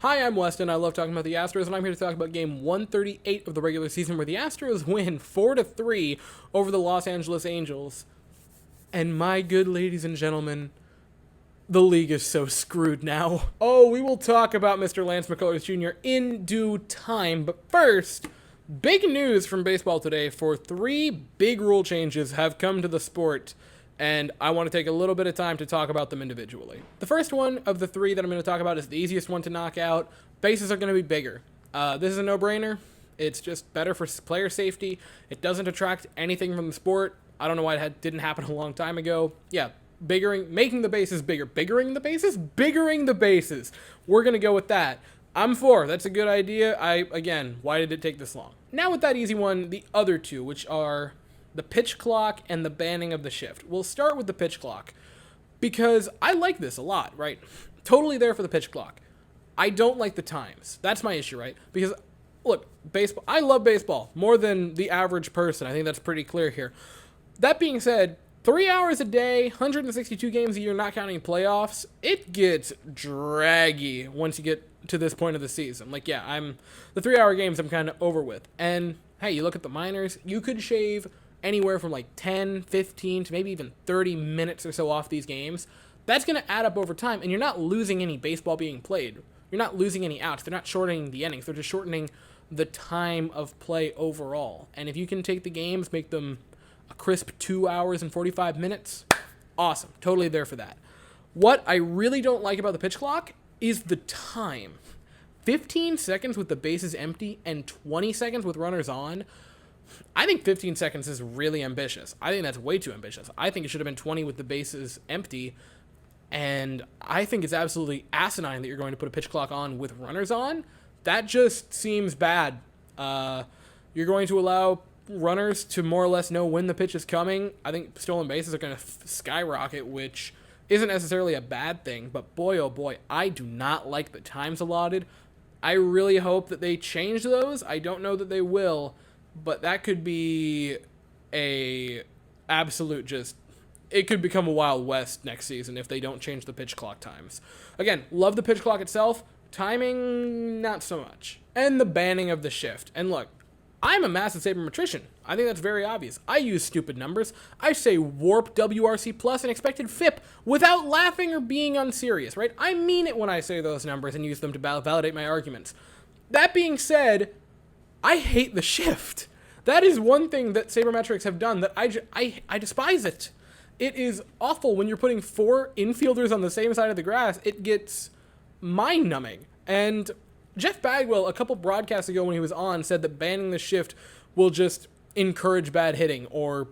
Hi, I'm Weston. I love talking about the Astros, and I'm here to talk about game 138 of the regular season, where the Astros win 4-3 over the Los Angeles Angels. And my good ladies and gentlemen, the league is so screwed now. Oh, we will talk about Mr. Lance McCullers Jr. in due time, but first, big news from baseball today, for 3 big rule changes have come to the sport, and I want to take a little bit of time to talk about them individually. The first one of the 3 that I'm going to talk about is the easiest one to knock out. Bases are going to be bigger. This is a no-brainer. It's just better for player safety. It doesn't detract anything from the sport. I don't know why it didn't happen a long time ago. Yeah, making the bases bigger. Biggering the bases. We're going to go with that. I'm for. That's a good idea. Again, why did it take this long? Now with that easy one, the other 2, which are the pitch clock and the banning of the shift. We'll start with the pitch clock because I like this a lot, right? Totally there for the pitch clock. I don't like the times. That's my issue, right? Because, look, baseball. I love baseball more than the average person. I think that's pretty clear here. That being said, 3 hours a day, 162 games a year, not counting playoffs, it gets draggy once you get to this point of the season. Like, yeah, the 3-hour games I'm kind of over with. And, hey, you look at the minors, you could shave anywhere from like 10, 15 to maybe even 30 minutes or so off these games. That's going to add up over time, and you're not losing any baseball being played. You're not losing any outs. They're not shortening the innings. They're just shortening the time of play overall. And if you can take the games, make them a crisp 2 hours and 45 minutes, awesome. Totally there for that. What I really don't like about the pitch clock is the time. 15 seconds with the bases empty and 20 seconds with runners on. I think 15 seconds is really ambitious. I think that's way too ambitious. I think it should have been 20 with the bases empty, and I think it's absolutely asinine that you're going to put a pitch clock on with runners on. That just seems bad. You're going to allow runners to more or less know when the pitch is coming. I think stolen bases are going to skyrocket, which isn't necessarily a bad thing, but boy, oh boy, I do not like the times allotted. I really hope that they change those. I don't know that they will, but that could be a absolute it could become a Wild West next season if they don't change the pitch clock times. Again, love the pitch clock itself. Timing, not so much. And the banning of the shift. And look, I'm a massive sabermetrician. I think that's very obvious. I use stupid numbers. I say warp WRC plus and expected FIP without laughing or being unserious, right? I mean it when I say those numbers and use them to validate my arguments. That being said, I hate the shift. That is one thing that sabermetrics have done that I despise it. It is awful when you're putting 4 infielders on the same side of the grass. It gets mind-numbing. And Jeff Bagwell, a couple broadcasts ago when he was on, said that banning the shift will just encourage bad hitting or,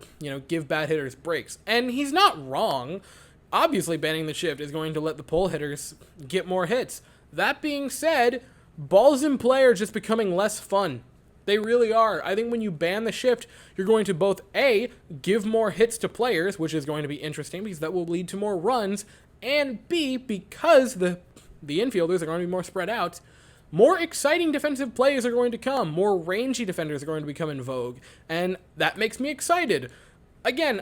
give bad hitters breaks. And he's not wrong. Obviously, banning the shift is going to let the pull hitters get more hits. That being said, balls in play are just becoming less fun. They really are. I think when you ban the shift, you're going to both A, give more hits to players, which is going to be interesting because that will lead to more runs, and B, because the infielders are going to be more spread out, more exciting defensive plays are going to come. More rangy defenders are going to become in vogue, and that makes me excited. Again,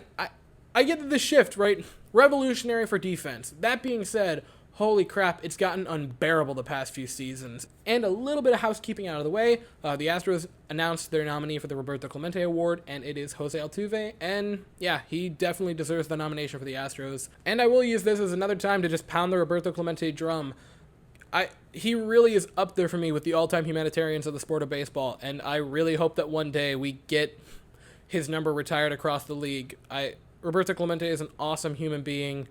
I get that the shift, right? Revolutionary for defense. That being said, holy crap, it's gotten unbearable the past few seasons. And a little bit of housekeeping out of the way, the Astros announced their nominee for the Roberto Clemente Award, and it is Jose Altuve, and yeah, he definitely deserves the nomination for the Astros. And I will use this as another time to just pound the Roberto Clemente drum. He really is up there for me with the all-time humanitarians of the sport of baseball, and I really hope that one day we get his number retired across the league. Roberto Clemente is an awesome human being,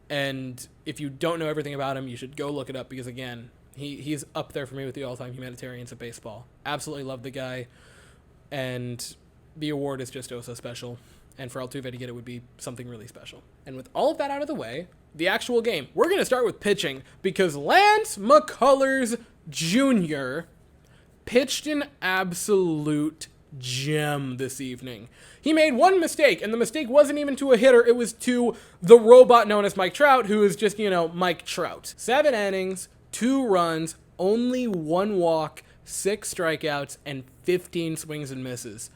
and if you don't know everything about him, you should go look it up because, again, he's up there for me with the all-time humanitarians of baseball. Absolutely love the guy, and the award is just so special. And for Altuve to get it would be something really special. And with all of that out of the way, the actual game. We're going to start with pitching because Lance McCullers Jr. pitched an absolute gem this evening. He made one mistake, and the mistake wasn't even to a hitter. It was to the robot known as Mike Trout, who is just, Mike Trout. 7 innings, 2 runs, only 1 walk, 6 strikeouts, and 15 swings and misses.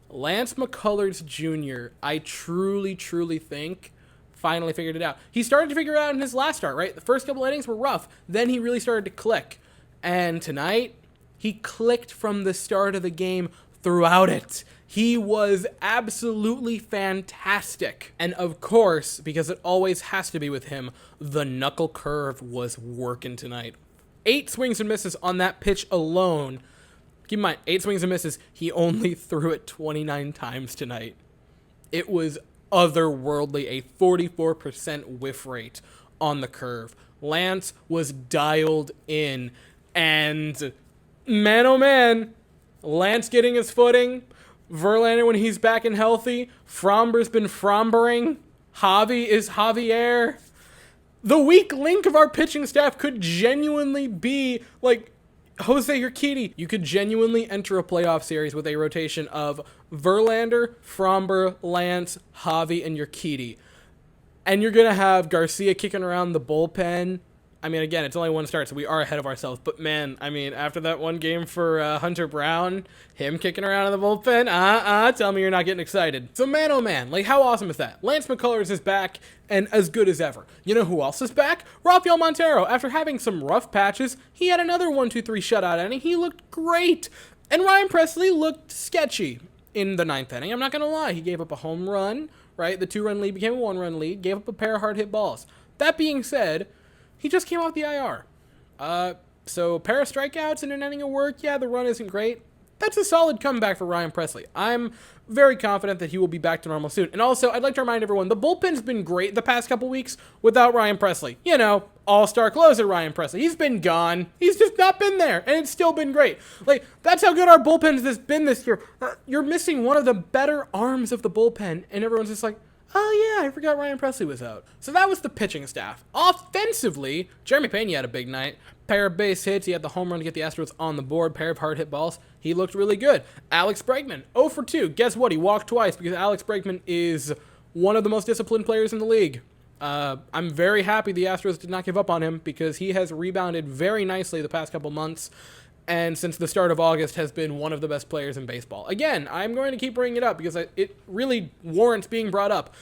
Lance McCullers Jr., I truly think, finally figured it out. He started to figure it out in his last start, right? The first couple innings were rough. Then he really started to click. And tonight, he clicked from the start of the game throughout it. He was absolutely fantastic. And of course, because it always has to be with him, the knuckle curve was working tonight. 8 swings and misses on that pitch alone. Keep in mind, 8 swings and misses. He only threw it 29 times tonight. It was otherworldly, a 44% whiff rate on the curve. Lance was dialed in, and man, oh man, Lance getting his footing. Verlander when he's back and healthy. Fromber's been frombering. Javi is Javier. The weak link of our pitching staff could genuinely be like Jose Urquidy. You could genuinely enter a playoff series with a rotation of Verlander, Fromber, Lance, Javi, and Urquidy. And you're going to have Garcia kicking around the bullpen. I mean, again, it's only one start, so we are ahead of ourselves. But, man, I mean, after that one game for Hunter Brown, him kicking around in the bullpen, tell me you're not getting excited. So, man, oh, man, like, how awesome is that? Lance McCullers is back and as good as ever. You know who else is back? Rafael Montero. After having some rough patches, he had another 1-2-3 shutout inning. He looked great. And Ryan Presley looked sketchy in the 9th inning. I'm not going to lie. He gave up a home run, right? The 2-run lead became a 1-run lead, gave up a pair of hard hit balls. That being said, he just came off the IR. So pair of strikeouts and an inning of work. Yeah, the run isn't great. That's a solid comeback for Ryan Presley. I'm very confident that he will be back to normal soon. And also, I'd like to remind everyone, the bullpen's been great the past couple weeks without Ryan Presley. You know, all-star closer Ryan Presley. He's been gone. He's just not been there, and it's still been great. Like, that's how good our bullpen's been this year. You're missing one of the better arms of the bullpen, and everyone's just like, oh yeah, I forgot Ryan Presley was out. So that was the pitching staff. Offensively, Jeremy Pena had a big night. Pair of base hits. He had the home run to get the Astros on the board. Pair of hard hit balls. He looked really good. Alex Bregman, 0 for 2. Guess what? He walked twice because Alex Bregman is one of the most disciplined players in the league. I'm very happy the Astros did not give up on him because he has rebounded very nicely the past couple months. And since the start of August has been one of the best players in baseball. Again, I'm going to keep bringing it up because it really warrants being brought up.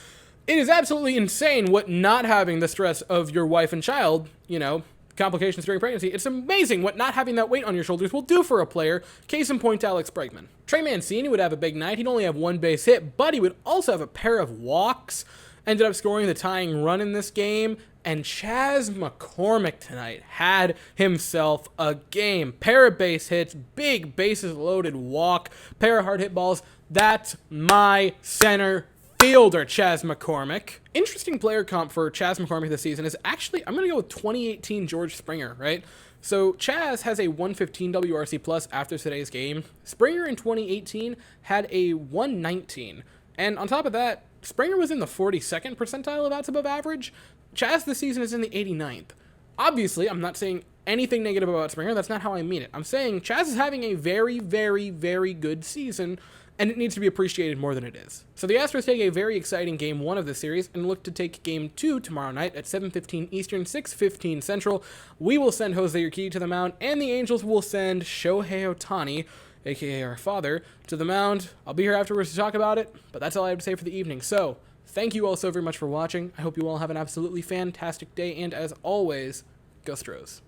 It is absolutely insane what not having the stress of your wife and child, you know, complications during pregnancy. It's amazing what not having that weight on your shoulders will do for a player. Case in point, Alex Bregman. Trey Mancini would have a big night. He'd only have 1 base hit, but he would also have a pair of walks. Ended up scoring the tying run in this game. And Chas McCormick tonight had himself a game. Pair of base hits, big bases loaded walk, pair of hard hit balls. That's my center fielder, Chas McCormick. Interesting player comp for Chas McCormick this season is actually, I'm going to go with 2018 George Springer, right? So Chas has a 115 WRC plus after today's game. Springer in 2018 had a 119. And on top of that, Springer was in the 42nd percentile of outs above average. Chas this season is in the 89th. Obviously, I'm not saying anything negative about Springer. That's not how I mean it. I'm saying Chas is having a very, very, very good season, and it needs to be appreciated more than it is. So the Astros take a very exciting Game 1 of the series and look to take Game 2 tomorrow night at 7:15 Eastern, 6:15 Central. We will send Jose Urquidy to the mound, and the Angels will send Shohei Ohtani, a.k.a. our father, to the mound. I'll be here afterwards to talk about it, but that's all I have to say for the evening. So, thank you all so very much for watching. I hope you all have an absolutely fantastic day, and as always, go Stros.